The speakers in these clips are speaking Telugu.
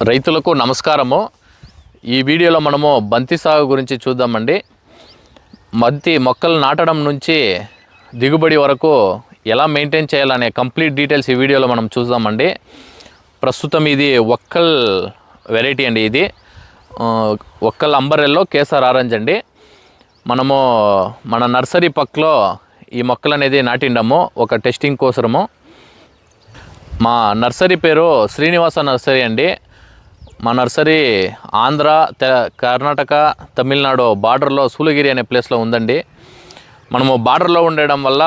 రైతులకు నమస్కారము. ఈ వీడియోలో మనము బంతి సాగు గురించి చూద్దామండి. బంతి మొక్కలు నాటడం నుంచి దిగుబడి వరకు ఎలా మెయింటైన్ చేయాలనే కంప్లీట్ డీటెయిల్స్ ఈ వీడియోలో మనం చూద్దామండి. ప్రస్తుతం ఇది ఒక్కల్ వెరైటీ అండి. ఇది ఒక్కల్ అంబరెల్లో కేసర్ ఆరెంజ్ అండి. మనము మన నర్సరీ పక్కలో ఈ మొక్కలు అనేది నాటిండము ఒక టెస్టింగ్ కోసము. మా నర్సరీ పేరు శ్రీనివాస నర్సరీ అండి. మా నర్సరీ ఆంధ్ర, కర్ణాటక, తమిళనాడు బార్డర్లో సూలగిరి అనే ప్లేస్లో ఉందండి. మనము బార్డర్లో ఉండడం వల్ల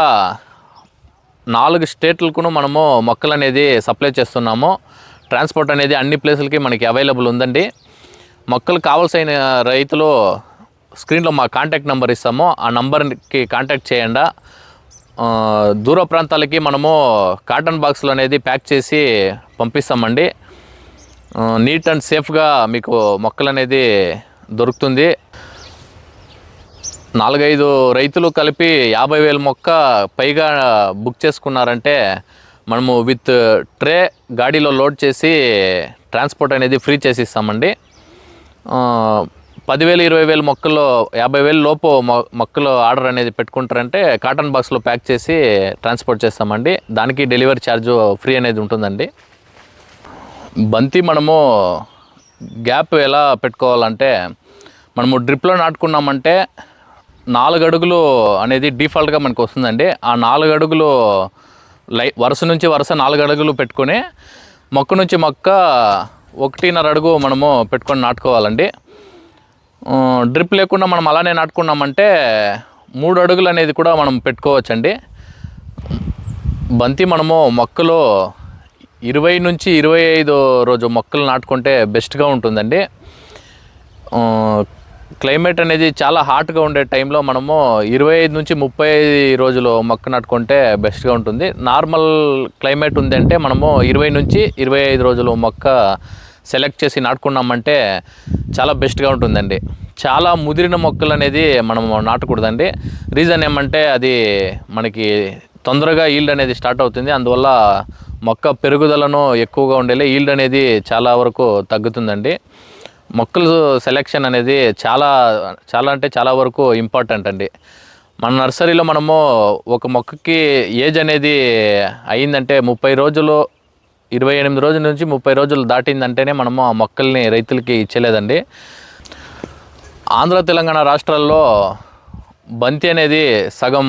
4 స్టేట్లకు మనము మొక్కలు అనేది సప్లై చేస్తున్నాము. ట్రాన్స్పోర్ట్ అనేది అన్ని ప్లేసులకి మనకి అవైలబుల్ ఉందండి. మొక్కలు కావాల్సిన రైతులు స్క్రీన్లో మా కాంటాక్ట్ నెంబర్ ఇస్తాము, ఆ నంబర్కి కాంటాక్ట్ చేయండి. దూర ప్రాంతాలకి మనము కాటన్ బాక్స్లో అనేది ప్యాక్ చేసి పంపిస్తామండి. నీట్ అండ్ సేఫ్గా మీకు మొక్కలు అనేది దొరుకుతుంది. 4-5 రైతులు కలిపి 50,000 మొక్క పైగా బుక్ చేసుకున్నారంటే మనము విత్ ట్రే గాడిలో లోడ్ చేసి ట్రాన్స్పోర్ట్ అనేది ఫ్రీ చేసి ఇస్తామండి. 10,000, 20,000 మొక్కలు 50,000 లోపు మొక్కలు ఆర్డర్ అనేది పెట్టుకుంటారంటే కాటన్ బాక్స్లో ప్యాక్ చేసి ట్రాన్స్పోర్ట్ చేస్తామండి. దానికి డెలివరీ ఛార్జ్ ఫ్రీ అనేది ఉంటుందండి. బంతి మనము గ్యాప్ ఎలా పెట్టుకోవాలంటే, మనము డ్రిప్లో నాటుకున్నామంటే 4 అడుగులు అనేది డిఫాల్ట్గా మనకు వస్తుందండి. ఆ 4 అడుగులు వరుస నుంచి వరుస 4 అడుగులు పెట్టుకొని మొక్క నుంచి మొక్క 1.5 అడుగు మనము పెట్టుకొని నాటుకోవాలండి. డ్రిప్ లేకుండా మనం అలానే నాటుకున్నామంటే 3 అడుగులు అనేది కూడా మనం పెట్టుకోవచ్చండి. బంతి మనము మొక్కలు 20 నుంచి 25 రోజు మొక్కలు నాటుకుంటే బెస్ట్గా ఉంటుందండి. క్లైమేట్ అనేది చాలా హాట్గా ఉండే టైంలో మనము 25 నుంచి 30 రోజులు మొక్క నాటుకుంటే బెస్ట్గా ఉంటుంది. నార్మల్ క్లైమేట్ ఉంది అంటే మనము 20 నుంచి 25 రోజులు మొక్క సెలెక్ట్ చేసి నాటుకున్నామంటే చాలా బెస్ట్గా ఉంటుందండి. చాలా ముదిరిన మొక్కలు అనేది మనం నాటకూడదండి. రీజన్ ఏమంటే అది మనకి తొందరగా ఈల్డ్ అనేది స్టార్ట్ అవుతుంది. అందువల్ల మొక్క పెరుగుదలను ఎక్కువగా ఉండేలా ఈల్డ్ అనేది చాలా వరకు తగ్గుతుందండి. మొక్కలు సెలెక్షన్ అనేది చాలా వరకు ఇంపార్టెంట్ అండి. మన నర్సరీలో మనము ఒక మొక్కకి ఏజ్ అనేది అయిందంటే 30 రోజులు, 28 రోజుల నుంచి 30 రోజులు దాటిందంటేనే మనము ఆ మొక్కల్ని రైతులకి ఇచ్చేలేదండి. ఆంధ్ర, తెలంగాణ రాష్ట్రాల్లో బంతి అనేది సగం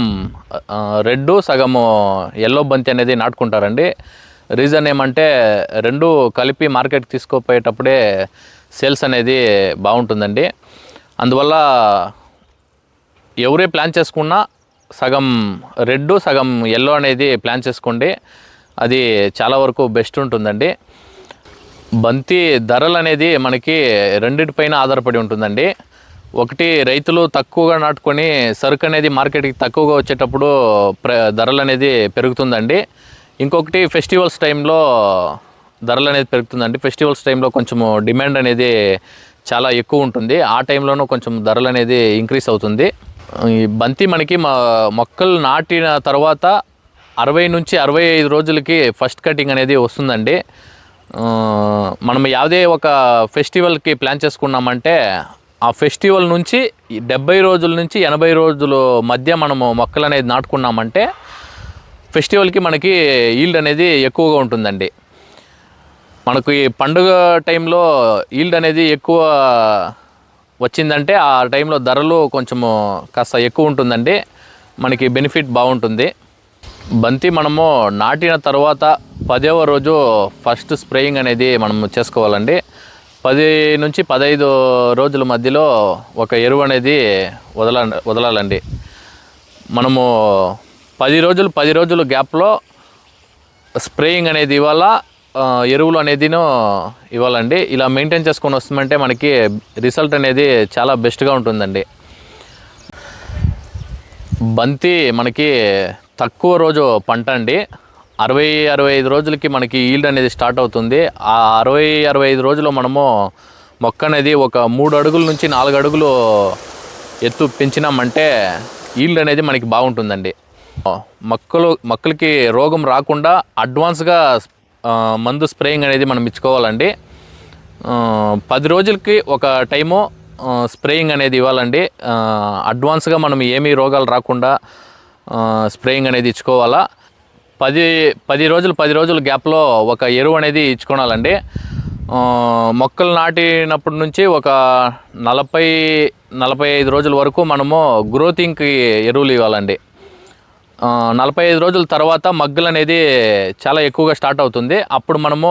రెడ్, సగము ఎల్లో బంతి అనేది నాటుకుంటారండి. రీజన్ ఏమంటే 2 కలిపి మార్కెట్కి తీసుకుపోయేటప్పుడే సేల్స్ అనేది బాగుంటుందండి. అందువల్ల ఎవరే ప్లాన్ చేసుకున్నా సగం రెడ్, సగం ఎల్లో అనేది ప్లాన్ చేసుకోండి. అది చాలా వరకు బెస్ట్ ఉంటుందండి. బంతి ధరలు అనేది మనకి రెండిటిపైన ఆధారపడి ఉంటుందండి. ఒకటి, రైతులు తక్కువగా నాటుకొని సరుకు అనేది మార్కెట్కి తక్కువగా వచ్చేటప్పుడు ధరలు అనేది పెరుగుతుందండి. ఇంకొకటి, ఫెస్టివల్స్ టైంలో ధరలు అనేది పెరుగుతుందండి. ఫెస్టివల్స్ టైంలో కొంచెము డిమాండ్ అనేది చాలా ఎక్కువ ఉంటుంది. ఆ టైంలోనూ కొంచెం ధరలు అనేది ఇంక్రీస్ అవుతుంది. ఈ బంతి మనకి మొక్కలు నాటిన తర్వాత 60 నుంచి 65 రోజులకి ఫస్ట్ కటింగ్ అనేది వస్తుందండి. మనం ಯಾವುದೇ ఒక ఫెస్టివల్కి ప్లాన్ చేసుకున్నామంటే ఆ ఫెస్టివల్ నుంచి 70 రోజుల నుంచి 80 రోజుల మధ్య మనము మొక్కలు అనేది నాటుకున్నామంటే ఫెస్టివల్కి మనకి ఈల్డ్ అనేది ఎక్కువగా ఉంటుందండి. మనకు ఈ పండుగ టైంలో ఈల్డ్ అనేది ఎక్కువ వచ్చిందంటే ఆ టైంలో ధరలు కొంచెము కాస్త ఎక్కువ ఉంటుందండి. మనకి బెనిఫిట్ బాగుంటుంది. బంతి మనము నాటిన తర్వాత 10వ రోజు ఫస్ట్ స్ప్రేయింగ్ అనేది మనము చేసుకోవాలండి. 10 నుంచి 15 రోజుల మధ్యలో ఒక ఎరువు అనేది వదలాలండి. మనము 10 రోజులు గ్యాప్లో స్ప్రేయింగ్ అనేది ఇవ్వాలా, ఎరువులు అనేది ఇవ్వాలండి. ఇలా మెయింటైన్ చేసుకొని వస్తామంటే మనకి రిజల్ట్ అనేది చాలా బెస్ట్గా ఉంటుందండి. బంతి మనకి తక్కువ రోజు పంట అండి. 60-65 రోజులకి మనకి ఈల్డ్ అనేది స్టార్ట్ అవుతుంది. ఆ 60-65 రోజులు మనము మొక్క అనేది ఒక 3 అడుగుల నుంచి 4 అడుగులు ఎత్తు పెంచినామంటే ఈల్డ్ అనేది మనకి బాగుంటుందండి. మొక్కలకి రోగం రాకుండా అడ్వాన్స్గా మందు స్ప్రేయింగ్ అనేది మనం ఇచ్చుకోవాలండి. 10 రోజులకి ఒక టైము స్ప్రేయింగ్ అనేది ఇవ్వాలండి. అడ్వాన్స్గా మనం ఏమీ రోగాలు రాకుండా స్ప్రేయింగ్ అనేది ఇచ్చుకోవాలా. 10 రోజులు గ్యాప్లో ఒక ఎరువు అనేది ఇచ్చుకోవాలండి. మొక్కలు నాటినప్పటి నుంచి ఒక 40-45 రోజుల వరకు మనము గ్రోతింగ్కి ఎరువులు ఇవ్వాలండి. 45 రోజుల తర్వాత మగ్గలు అనేది చాలా ఎక్కువగా స్టార్ట్ అవుతుంది. అప్పుడు మనము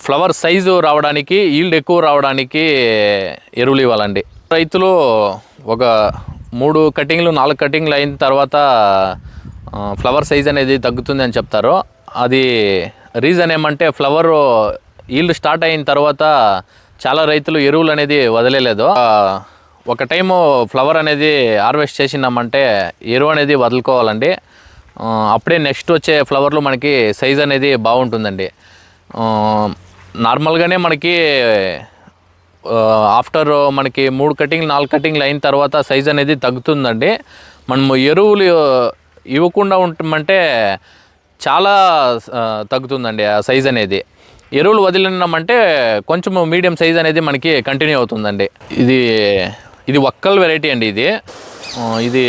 ఫ్లవర్ సైజు రావడానికి, ఈల్డ్ ఎక్కువ రావడానికి ఎరువులు ఇవ్వాలండి. రైతులు ఒక 3 కటింగ్లు 4 కటింగ్లు అయిన తర్వాత ఫ్లవర్ సైజ్ అనేది తగ్గుతుంది అని చెప్తారు. అది రీజన్ ఏమంటే ఫ్లవర్ ఈల్డ్ స్టార్ట్ అయిన తర్వాత చాలా రైతులు ఎరువులు అనేది వదిలేదు. ఒక టైము ఫ్లవర్ అనేది హార్వెస్ట్ చేసినామంటే ఎరువు అనేది వదులుకోవాలండి. అప్పుడే నెక్స్ట్ వచ్చే ఫ్లవర్లు మనకి సైజ్ అనేది బాగుంటుందండి. నార్మల్గానే మనకి ఆఫ్టర్ మనకి 3 కటింగ్లు 4 కటింగ్లు అయిన తర్వాత సైజ్ అనేది తగ్గుతుందండి. మనము ఎరువులు ఇవ్వకుండా ఉంటామంటే చాలా తగ్గుతుందండి ఆ సైజ్ అనేది. ఎరువులు వదిలినామంటే కొంచెం మీడియం సైజ్ అనేది మనకి కంటిన్యూ అవుతుందండి. ఇది ఒక్కల్ వెరైటీ అండి. ఇది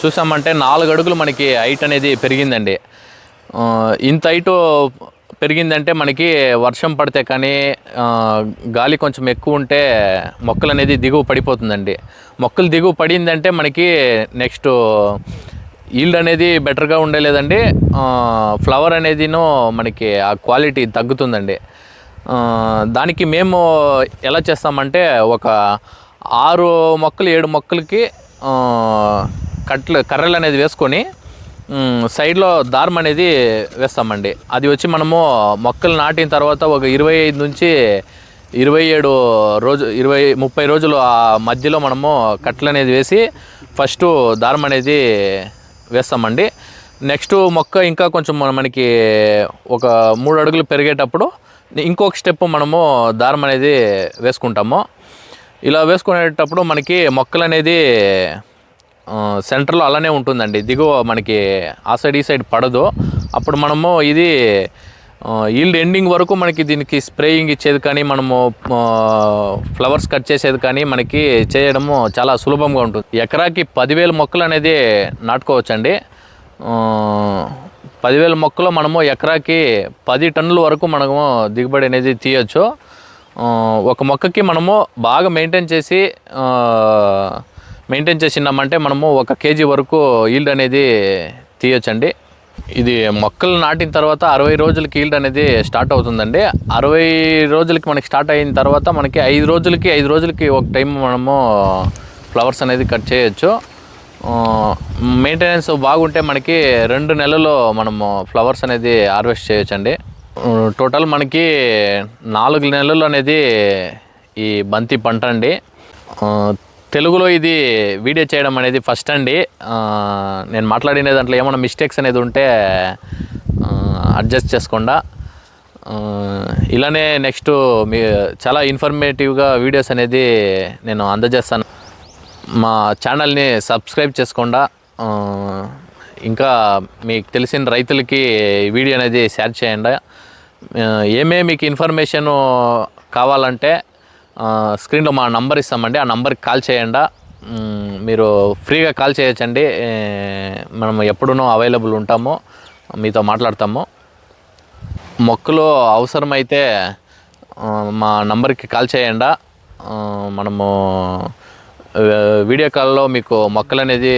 చూసామంటే 4 అడుగులు మనకి హైట్ అనేది పెరిగిందండి. ఇంత హైట్ పెరిగిందంటే మనకి వర్షం పడితే కానీ గాలి కొంచెం ఎక్కువ ఉంటే మొక్కలు అనేది దిగువ పడిపోతుందండి. మొక్కలు దిగువ పడిందంటే మనకి నెక్స్ట్ ఈల్డ్ అనేది బెటర్గా ఉండలేదండి. ఫ్లవర్ అనేదినో మనకి ఆ క్వాలిటీ తగ్గుతుందండి. దానికి మేము ఎలా చేస్తామంటే ఒక 6 మొక్కలు 7 మొక్కలకి కర్రలు అనేది వేసుకొని సైడ్లో దారం అనేది వేస్తామండి. అది వచ్చి మనము మొక్కలు నాటిన తర్వాత ఒక 25 నుంచి 27 రోజు 20-30 రోజులు ఆ మధ్యలో మనము కట్టలు అనేది వేసి ఫస్ట్ దారం అనేది వేస్తామండి. నెక్స్ట్ మొక్క ఇంకా కొంచెం మనకి ఒక 3 అడుగులు పెరిగేటప్పుడు ఇంకొక స్టెప్ మనము దారం అనేది వేసుకుంటాము. ఇలా వేసుకునేటప్పుడు మనకి మొక్కలు అనేది సెంటర్లో అలానే ఉంటుందండి. దిగువ మనకి ఆ సైడ్ ఈ సైడ్ పడదు. అప్పుడు మనము ఇది ఈల్డ్ ఎండింగ్ వరకు మనకి దీనికి స్ప్రేయింగ్ ఇచ్చేది కానీ మనము ఫ్లవర్స్ కట్ చేసేది కానీ మనకి చేయడము చాలా సులభంగా ఉంటుంది. ఎకరాకి 10,000 మొక్కలు అనేది నాటుకోవచ్చండి. 10,000 మొక్కలు మనము ఎకరాకి 10 టన్నుల వరకు మనము దిగుబడి అనేది తీయచ్చు. ఒక మొక్కకి మనము బాగా మెయింటైన్ చేసినామంటే మనము 1 kg వరకు ఈల్డ్ అనేది తీయచ్చండి. ఇది మొక్కలు నాటిన తర్వాత 60 రోజులకి ఈల్డ్ అనేది స్టార్ట్ అవుతుందండి. 60 రోజులకి మనకి స్టార్ట్ అయిన తర్వాత మనకి 5 రోజులకి ఒక టైం మనము ఫ్లవర్స్ అనేది కట్ చేయొచ్చు. మెయింటెనెన్స్ బాగుంటే మనకి 2 నెలల్లో మనము ఫ్లవర్స్ అనేది హార్వెస్ట్ చేయొచ్చండి. టోటల్ మనకి 4 నెలలు అనేది ఈ బంతి పంట అండి. తెలుగులో ఇది వీడియో చేయడం అనేది ఫస్ట్ అండి. నేను మాట్లాడిన దాంట్లో ఏమైనా మిస్టేక్స్ అనేది ఉంటే అడ్జస్ట్ చేసుకోండి. ఇలానే నెక్స్ట్ చాలా ఇన్ఫర్మేటివ్గా వీడియోస్ అనేది నేను అందజేస్తాను. మా ఛానల్ని సబ్స్క్రైబ్ చేసుకోండి. ఇంకా మీకు తెలిసిన రైతులకి వీడియో అనేది షేర్ చేయండి. మీకు ఇన్ఫర్మేషన్ కావాలంటే స్క్రీన్లో మా నంబర్ ఇస్తామండి. ఆ నంబర్కి కాల్ చేయండి. మీరు ఫ్రీగా కాల్ చేయొచ్చండి. మనం ఎప్పుడూ అవైలబుల్ ఉంటాము, మీతో మాట్లాడతాము. మొక్కలు అవసరమైతే మా నంబర్కి కాల్ చేయండి. మనము వీడియో కాల్లో మీకు మొక్కలు అనేది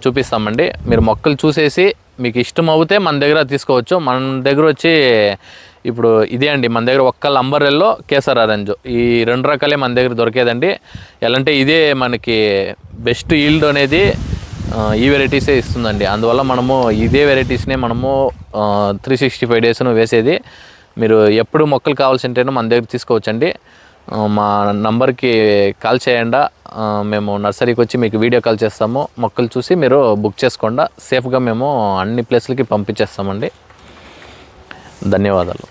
చూపిస్తామండి. మీరు మొక్కలు చూసేసి మీకు ఇష్టం అవుతే మన దగ్గర తీసుకోవచ్చు. మన దగ్గర వచ్చి ఇప్పుడు ఇదే అండి, మన దగ్గర ఒక్కల్ అంబరెల్లో కేసర్ ఆరెంజ్ ఈ 2 రకాలే మన దగ్గర దొరికేదండి. ఎలా అంటే ఇదే మనకి బెస్ట్ ఈల్డ్ అనేది ఈ వెరైటీసే ఇస్తుందండి. అందువల్ల మనము ఇదే వెరైటీస్నే మనము 365 days వేసేది. మీరు ఎప్పుడు మొక్కలు కావాల్సింటేనో మన దగ్గర తీసుకోవచ్చండి. మా నంబర్కి కాల్ చేయండి. మేము నర్సరీకి వచ్చి మీకు వీడియో కాల్ చేస్తాము. మొక్కలు చూసి మీరు బుక్ చేసుకోండి. సేఫ్గా మేము అన్ని ప్లేస్లకి పంపించేస్తామండి. ధన్యవాదాలు.